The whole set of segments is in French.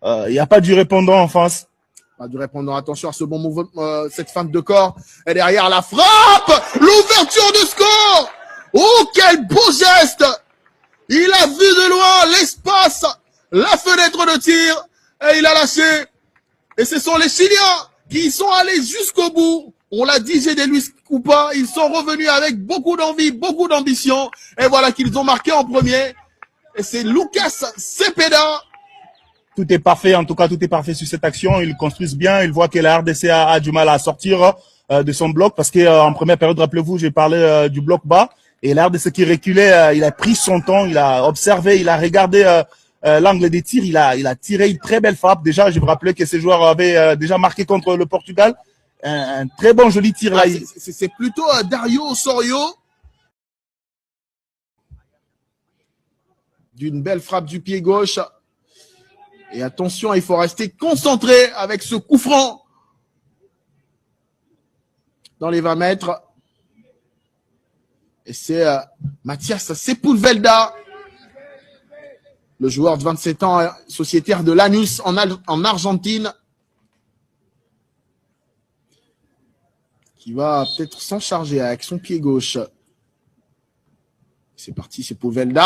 Il n'y a pas du répondant en face. Pas du répondant. Attention à ce bon mouvement, cette feinte de corps. Et derrière la frappe, l'ouverture du score. Oh, quel beau geste. Il a vu de loin l'espace, la fenêtre de tir, et il a lâché. Et ce sont les Chiliens qui sont allés jusqu'au bout. On l'a dit, j'ai des Luis Coupa. Ils sont revenus avec beaucoup d'envie, beaucoup d'ambition. Et voilà qu'ils ont marqué en premier. Et c'est Lucas Cepeda. Tout est parfait, en tout cas, tout est parfait sur cette action. Ils construisent bien. Ils voient que la RDC a du mal à sortir de son bloc parce qu'en première période, rappelez-vous, j'ai parlé du bloc bas. Et la RDC qui reculait, il a pris son temps, il a observé, il a regardé l'angle des tirs, il a tiré une très belle frappe. Déjà, je vous rappelais que ces joueurs avaient déjà marqué contre le Portugal. Un très bon joli tir là. C'est plutôt Dario Osorio. D'une belle frappe du pied gauche. Et attention, il faut rester concentré avec ce coup franc. Dans les 20 mètres. Et c'est Mathias Sepulveda, le joueur de 27 ans, sociétaire de Lanús en Argentine, qui va peut-être s'en charger avec son pied gauche. C'est parti, Sepulveda.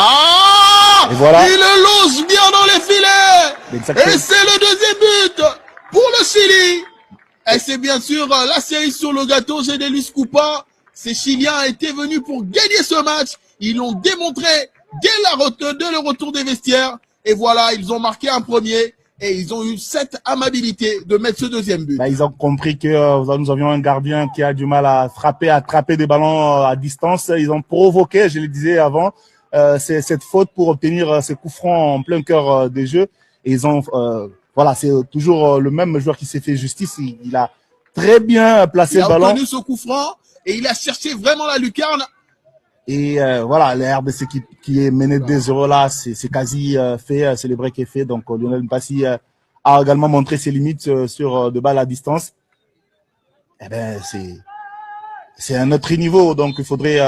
Et voilà. Il le lance bien dans les filets. Exactement. Et c'est le deuxième but pour le Chili. Et c'est bien sûr la série sur le gâteau. J'ai des Luis Coupa. Ces Chiliens étaient venus pour gagner ce match. Ils l'ont démontré dès le retour des vestiaires. Et voilà, ils ont marqué un premier. Et ils ont eu cette amabilité de mettre ce deuxième but. Là, ils ont compris que nous avions un gardien qui a du mal à frapper, à attraper des ballons à distance. Ils ont provoqué, je le disais avant, cette faute pour obtenir ces coups francs en plein cœur des jeux. Et ils ont, voilà, c'est toujours le même joueur qui s'est fait justice. Il a très bien placé le ballon. Il a obtenu ce coup franc. Et il a cherché vraiment la lucarne. Et voilà, la RDC qui est menée 2-0 là, c'est quasi fait, c'est le break est fait. Donc Lionel Mpassi a également montré ses limites sur de balles à distance. Eh ben c'est un autre niveau, donc il faudrait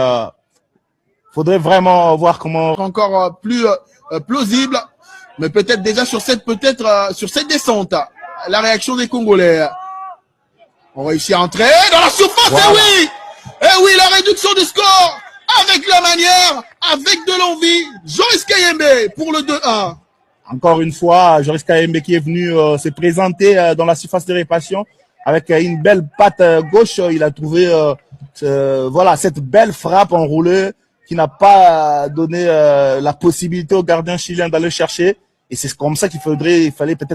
vraiment voir comment encore plus plausible, mais peut-être déjà sur cette descente, la réaction des Congolais. On réussit à entrer dans la surface. Voilà. Et oui, la réduction du score avec la manière, avec de l'envie. Joris Kayembe pour le 2-1. Encore une fois, Joris Kayembe qui est venu se présenter dans la surface de réparation avec une belle patte gauche. Il a trouvé voilà cette belle frappe enroulée qui n'a pas donné la possibilité au gardien chilien d'aller chercher. Et c'est comme ça il fallait peut-être